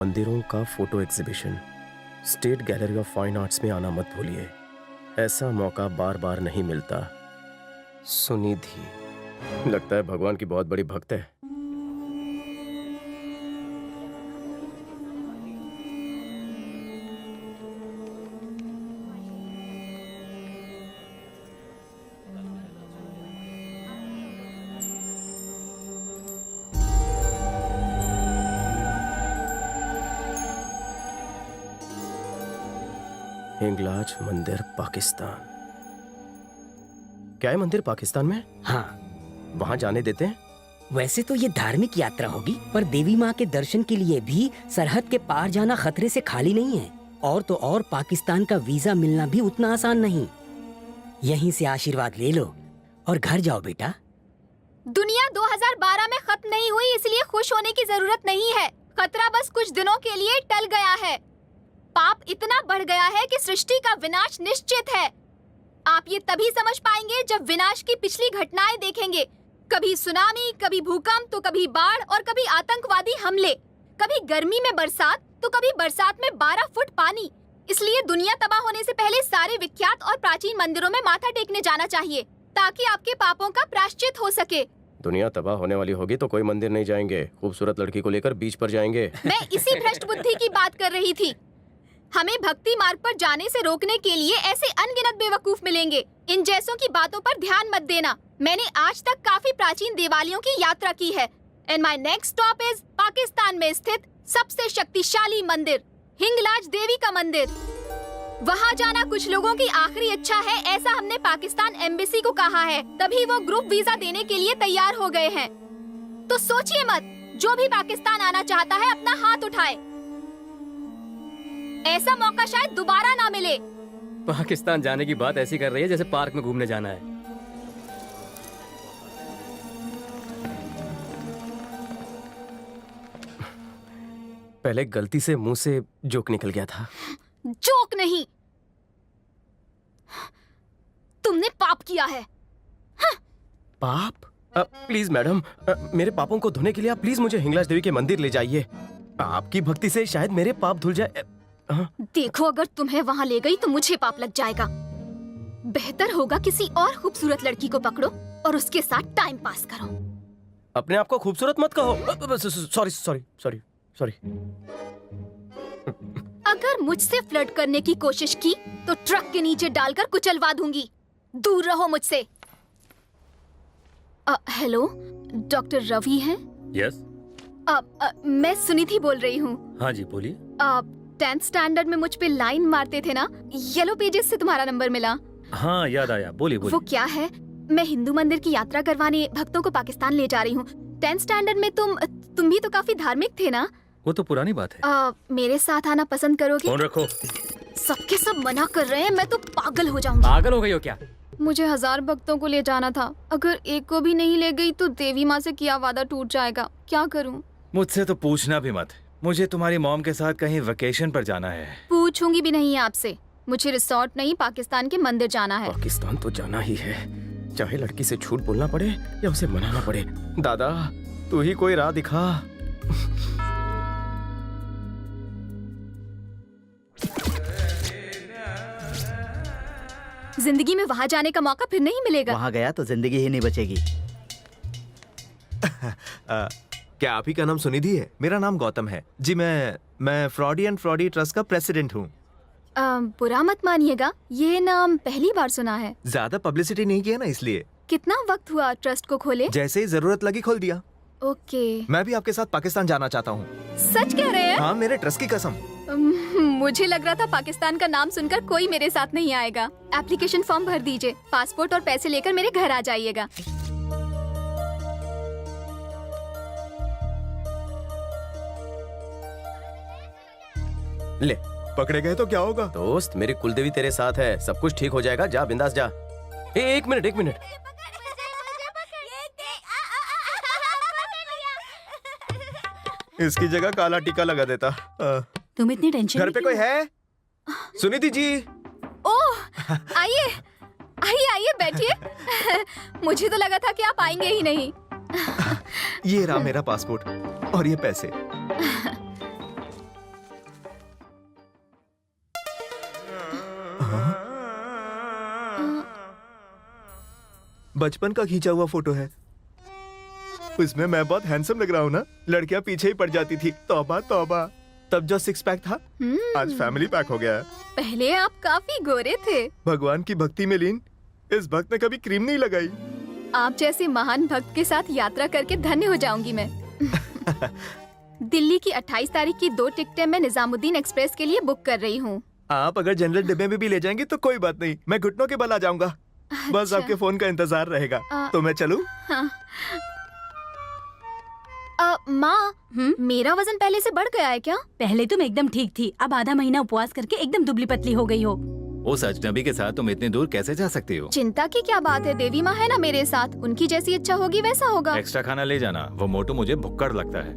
मंदिरों का photo exhibition state gallery of fine arts में आना मत भूलिए। ऐसा मौका बार बार नहीं मिलता। सुनिधि लगता है भगवान की बहुत बड़ी भक्त है। हिंगलाज मंदिर पाकिस्तान। क्या है मंदिर पाकिस्तान में? हाँ, वहां जाने देते हैं? वैसे तो ये धार्मिक यात्रा होगी, पर देवी माँ के दर्शन के लिए भी सरहद के पार जाना खतरे से खाली नहीं है। और तो और पाकिस्तान का वीजा मिलना भी उतना आसान नहीं। यहीं से आशीर्वाद ले लो और घर जाओ बेटा। दुनिया 2012 में खत्म नहीं हुई, इसलिए खुश होने की जरूरत नहीं है। खतरा बस कुछ दिनों के लिए टल गया है। पाप इतना बढ़ गया है कि सृष्टि का विनाश निश्चित है। आप ये तभी समझ पाएंगे जब विनाश की पिछली घटनाएं देखेंगे। कभी सुनामी, कभी भूकंप, तो कभी बाढ़ और कभी आतंकवादी हमले। कभी गर्मी में बरसात तो कभी बरसात में 12 फुट पानी। इसलिए दुनिया तबाह होने से पहले सारे विख्यात और प्राचीन मंदिरों में माथा टेकने जाना चाहिए, ताकि आपके पापों का प्रायश्चित हो सके। दुनिया तबाह होने वाली होगी तो कोई मंदिर नहीं जाएंगे, खूबसूरत लड़की को लेकर बीच पर जाएंगे। मैं इसी भ्रष्ट बुद्धि की बात कर रही थी। हमें भक्ति मार्ग पर जाने से रोकने के लिए ऐसे अनगिनत बेवकूफ मिलेंगे। इन जैसों की बातों पर ध्यान मत देना। मैंने आज तक काफी प्राचीन देवालयों की यात्रा की है। And my next stop is Pakistan में स्थित सबसे शक्तिशाली मंदिर, हिंगलाज देवी का मंदिर। वहाँ जाना कुछ लोगों की आखिरी इच्छा है, ऐसा हमने पाकिस्तान एम्बेसी को कहा है। तभी वो ग्रुप वीजा देने के लिए तैयार हो गए हैं। तो सोचिए मत, जो भी पाकिस्तान आना चाहता है अपना हाथ उठाए। ऐसा मौका शायद दोबारा ना मिले। पाकिस्तान जाने की बात ऐसी कर रही है जैसे पार्क में घूमने जाना है। पहले गलती से मुंह से जोक निकल गया था। जोक नहीं, तुमने पाप किया है। पाप? प्लीज मैडम, मेरे पापों को धोने के लिए आप प्लीज मुझे हिंगलाज देवी के मंदिर ले जाइए। आपकी भक्ति से शायद मेरे पाप धुल जाए। देखो, अगर तुम्हें वहाँ ले गई तो मुझे पाप लग जाएगा। बेहतर होगा किसी और खूबसूरत लड़की को पकड़ो और उसके साथ टाइम पास करो। अपने आप को खूबसूरत मत कहो। Sorry sorry sorry sorry. अगर मुझसे फ्लर्ट करने की कोशिश की तो ट्रक के नीचे डालकर कुचलवा दूंगी। दूर रहो मुझसे। हेलो, डॉक्टर रवि हैं? यस। मैं सुनिधि बोल रही हूँ। हाँ जी, बोलिए। 10th स्टैंडर्ड में मुझ पे लाइन मारते थे ना, येलो पेजेस से तुम्हारा नंबर मिला। हाँ, याद आया, बोलिए बोलिए। वो क्या है, मैं हिंदू मंदिर की यात्रा करवाने भक्तों को पाकिस्तान ले जा रही हूँ। 10th स्टैंडर्ड में तुम भी तो काफी धार्मिक थे ना? वो तो पुरानी बात है। मेरे साथ आना पसंद करोगे? फोन रखो। सबके सब मना कर रहे हैं, मैं तो पागल हो जाऊंगी। पागल हो गई हो क्या? मुझे 1000 भक्तों को ले जाना था। अगर एक को भी नहीं ले गई तो देवी माँ से किया वादा टूट जाएगा। क्या करूँ? मुझसे तो पूछना भी मत। मुझे तुम्हारी मॉम के साथ कहीं वेकेशन पर जाना है। पूछूंगी भी नहीं आपसे। मुझे रिसोर्ट नहीं, पाकिस्तान के मंदिर जाना है। पाकिस्तान तो जाना ही है, चाहे लड़की से झूठ बोलना पड़े या उसे मनाना पड़े। दादा, तू ही कोई राह दिखा। जिंदगी में वहाँ जाने का मौका फिर नहीं मिलेगा। वहाँ गया तो जिंदगी ही नहीं बचेगी। क्या आप ही का नाम सुनिधि है? मेरा नाम गौतम है जी। मैं फ्रॉडी एंड फ्रॉडी ट्रस्ट का प्रेसिडेंट हूँ। बुरा मत मानिएगा, ये नाम पहली बार सुना है। ज्यादा पब्लिसिटी नहीं किया ना, इसलिए। कितना वक्त हुआ ट्रस्ट को खोले? जैसे ही जरूरत लगी खोल दिया। ओके। मैं भी आपके साथ पाकिस्तान जाना चाहता हूँ। सच कह रहे हैं? हाँ, मेरे ट्रस्ट की कसम। मुझे लग रहा था पाकिस्तान का नाम सुनकर कोई मेरे साथ नहीं आएगा। एप्लीकेशन फॉर्म भर दीजिए, पासपोर्ट और पैसे लेकर मेरे घर आ जाइएगा। ले, पकड़े गए तो क्या होगा? दोस्त, मेरी कुलदेवी तेरे साथ है, सब कुछ ठीक हो जाएगा। जा बिंदास जा। एक मिनट। इसकी जगह काला टीका लगा देता। तुम इतनी टेंशन घर पे कोई है? सुनिधि जी। ओह, आइए बैठिए। मुझे तो लगा था कि आप आएंगे ही नहीं। ये रहा मेरा पासपोर्ट और ये पैसे। बचपन का खींचा हुआ फोटो है। उसमें मैं बहुत हैंडसम लग रहा हूँ ना। लड़कियां पीछे ही पड़ जाती थी। तौबा तौबा। तब जो सिक्स पैक था आज फैमिली पैक हो गया है। पहले आप काफी गोरे थे। भगवान की भक्ति में लीन इस भक्त ने कभी क्रीम नहीं लगाई। आप जैसे महान भक्त के साथ यात्रा करके धन्य हो जाऊंगी मैं। दिल्ली की 28 तारीख की 2 टिकटें मैं निजामुद्दीन एक्सप्रेस के लिए बुक कर रही हूँ। आप अगर जनरल डिब्बे में भी ले जाएंगे तो कोई बात नहीं, मैं घुटनों के बल आ जाऊंगा। बस आपके फोन का इंतजार रहेगा। तो मैं चलूं? हाँ। माँ, मेरा वजन पहले से बढ़ गया है क्या? पहले तुम एकदम ठीक थी, अब आधा महीना उपवास करके एकदम दुबली पतली हो गई हो। उस अजनबी के साथ तुम इतनी दूर कैसे जा सकती हो? चिंता की क्या बात है, देवी माँ है ना मेरे साथ, उनकी जैसी इच्छा होगी वैसा होगा। एक्स्ट्रा खाना ले जाना, वो मोटू मुझे भुक्कड़ लगता है।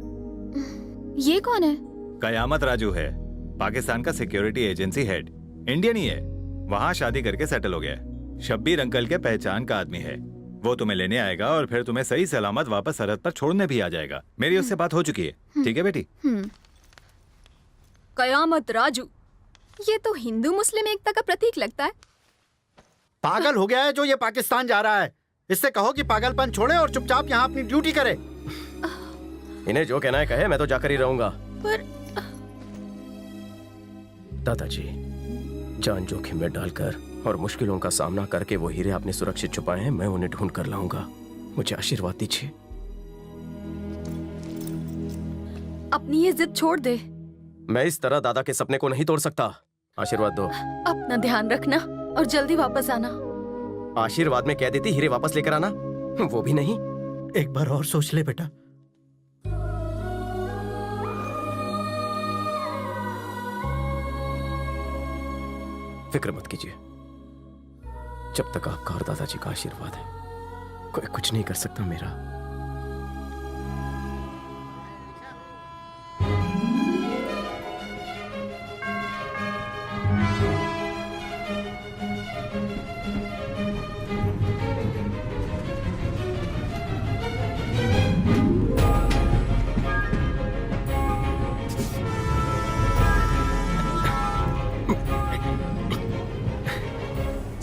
ये कौन है? कयामत राजू है, पाकिस्तान का सिक्योरिटी एजेंसी हेड। इंडियन ही है, वहाँ शादी करके सेटल हो गया है। शब्बीर अंकल के पहचान का आदमी है। वो तुम्हें लेने आएगा और फिर तुम्हें सही सलामत वापस सरहद पर छोड़ने भी आ जाएगा। मेरी उससे बात हो चुकी है। ठीक है बेटी? कयामत राजू, ये तो हिंदू मुस्लिम एकता का प्रतीक लगता है। पागल हो गया है जो ये पाकिस्तान जा रहा है। इससे कहो कि पागलपन छोड़े और चुपचाप यहाँ अपनी ड्यूटी करे। इन्हें जो कहना है कहे, मैं तो जाकर ही रहूंगा। पर दादाजी, जान जोखिम में डालकर और मुश्किलों का सामना करके वो हीरे आपने सुरक्षित छुपाए हैं, मैं उन्हें ढूंढ कर लाऊंगा। मुझे आशीर्वाद दीजिए। अपनी ये जिद छोड़ दे। मैं इस तरह दादा के सपने को नहीं तोड़ सकता। आशीर्वाद दो। अपना ध्यान रखना और जल्दी वापस आना। आशीर्वाद में कह देती हीरे वापस लेकर आना, वो भी नहीं। एक बार और सोच ले बेटा। फिक्र मत कीजिए, जब तक आपका और दादाजी का आशीर्वाद है कोई कुछ नहीं कर सकता मेरा।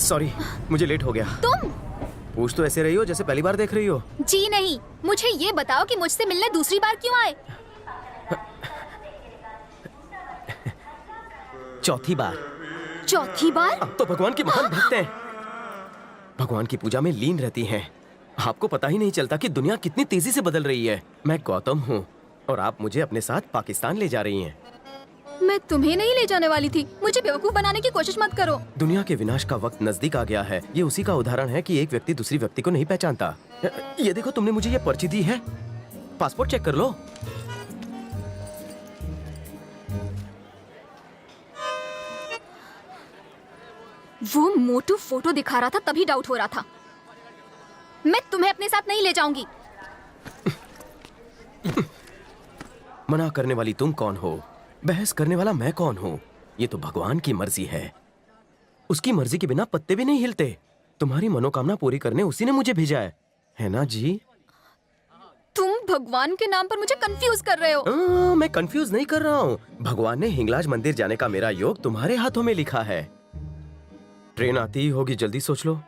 सॉरी, मुझे लेट हो गया। तुम पूछ तो ऐसे रही हो जैसे पहली बार देख रही हो। जी नहीं, मुझे ये बताओ कि मुझसे मिलने दूसरी बार क्यों आए? चौथी बार। चौथी बार? आप तो भगवान की महान भक्त हैं। भगवान की पूजा में लीन रहती हैं। आपको पता ही नहीं चलता कि दुनिया कितनी तेजी से बदल रही है। मैं गौतम हूँ और आप मुझे अपने साथ पाकिस्तान ले जा रही हैं। मैं तुम्हें नहीं ले जाने वाली थी। मुझे बेवकूफ बनाने की कोशिश मत करो। दुनिया के विनाश का वक्त नजदीक आ गया है। ये उसी का उदाहरण है कि एक व्यक्ति दूसरी व्यक्ति को नहीं पहचानता। ये देखो, तुमने मुझे ये पर्ची दी है, पासपोर्ट चेक कर लो। वो मोटू फोटो दिखा रहा था, तभी डाउट हो रहा था। मैं तुम्हें अपने साथ नहीं ले जाऊंगी। मना करने वाली तुम कौन हो? बहस करने वाला मैं कौन हूँ? ये तो भगवान की मर्जी है। उसकी मर्जी के बिना पत्ते भी नहीं हिलते। तुम्हारी मनोकामना पूरी करने उसी ने मुझे भेजा है ना जी? तुम भगवान के नाम पर मुझे कंफ्यूज कर रहे हो। मैं कंफ्यूज नहीं कर रहा हूँ। भगवान ने हिंगलाज मंदिर जाने का मेरा योग तुम्हारे हाथों में लिखा है। ट्रेन आती ही होगी, जल्दी सोच लो।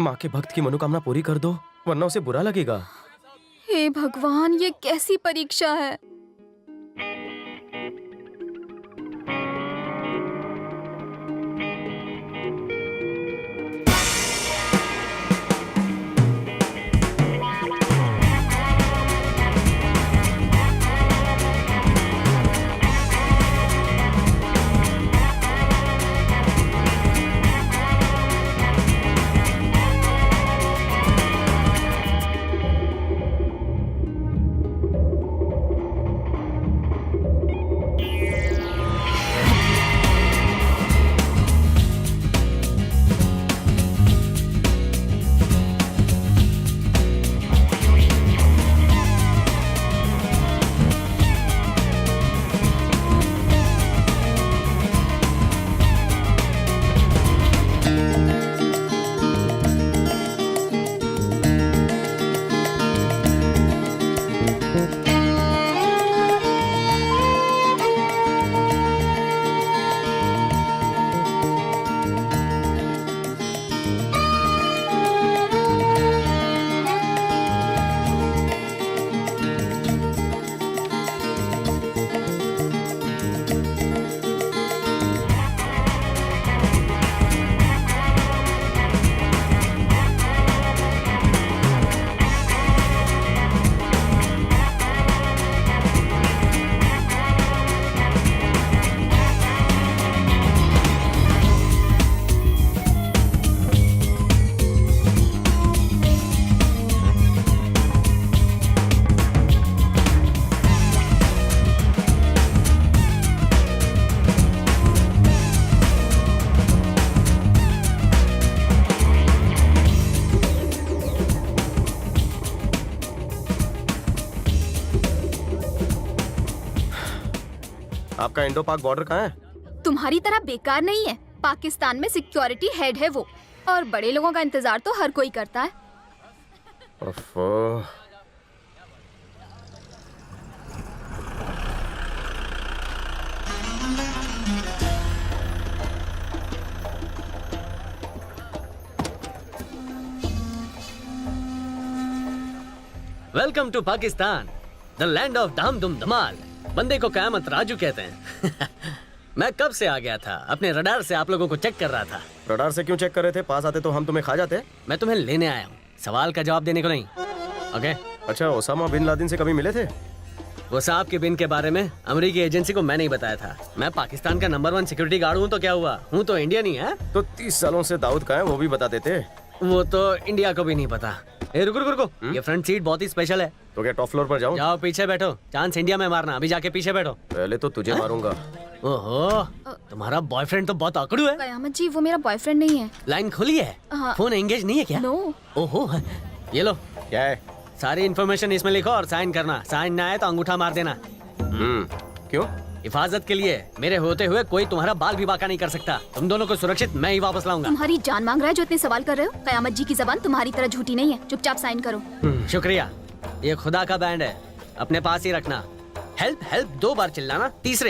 माँ के भक्त की मनोकामना पूरी कर दो, वरना उसे बुरा लगेगा। हे भगवान, ये कैसी परीक्षा है। आपका इंडो पाक बॉर्डर कहाँ है? तुम्हारी तरह बेकार नहीं है। पाकिस्तान में सिक्योरिटी हेड है वो, और बड़े लोगों का इंतजार तो हर कोई करता है। ओफो। Welcome to Pakistan, the land of धाम धुम धमाल। बंदे को कयामत राजू कहते हैं। मैं कब से आ गया था, अपने रडार से आप लोगों को चेक कर रहा था। रडार से क्यों चेक कर रहे थे? पास आते तो हम तुम्हें खा जाते। मैं तुम्हें लेने आया हूँ, सवाल का जवाब देने को नहीं। ओके? अच्छा, ओसामा बिन लादेन से कभी मिले थे? वो साहब के बिन के बारे में अमेरिकी एजेंसी को मैं नहीं बताया था। मैं पाकिस्तान का नंबर 1 सिक्योरिटी गार्ड हूँ तो क्या हुआ, हूँ तो इंडियन ही है। तो 30 सालों से दाऊद का है, वो भी बता देते। वो तो इंडिया को भी नहीं पता। ए रुको रुको रुको, ये फ्रंट सीट बहुत ही स्पेशल है। तो क्या टॉप फ्लोर पर जाऊं? जाओ पीछे बैठो, चांस इंडिया में मारना। अभी जाके पीछे बैठो। पहले तो तुझे मारूंगा। ओहो, तुम्हारा बॉयफ्रेंड तो बहुत आकड़ू है। कयामत जी, वो मेरा बॉयफ्रेंड नहीं है। लाइन खुली है? हाँ। फोन एंगेज नहीं है क्या? नो। ओहो, ये लो, क्या है? सारी इन्फॉर्मेशन इसमें लिखो और साइन करना। साइन ना आए तो अंगूठा मार देना। क्यों? हिफाजत के लिए। मेरे होते हुए कोई तुम्हारा बाल भी बांका नहीं कर सकता। तुम दोनों को सुरक्षित मैं ही वापस लाऊंगा। तुम्हारी जान मांग रहा है जो इतने सवाल कर रहे हो? कयामत जी की जबान तुम्हारी तरह झूठी नहीं है। चुपचाप साइन करो। शुक्रिया। ये खुदा का बैंड है, अपने पास ही रखना। हेल्प हेल्प 2 बार चिल्लाना, तीसरे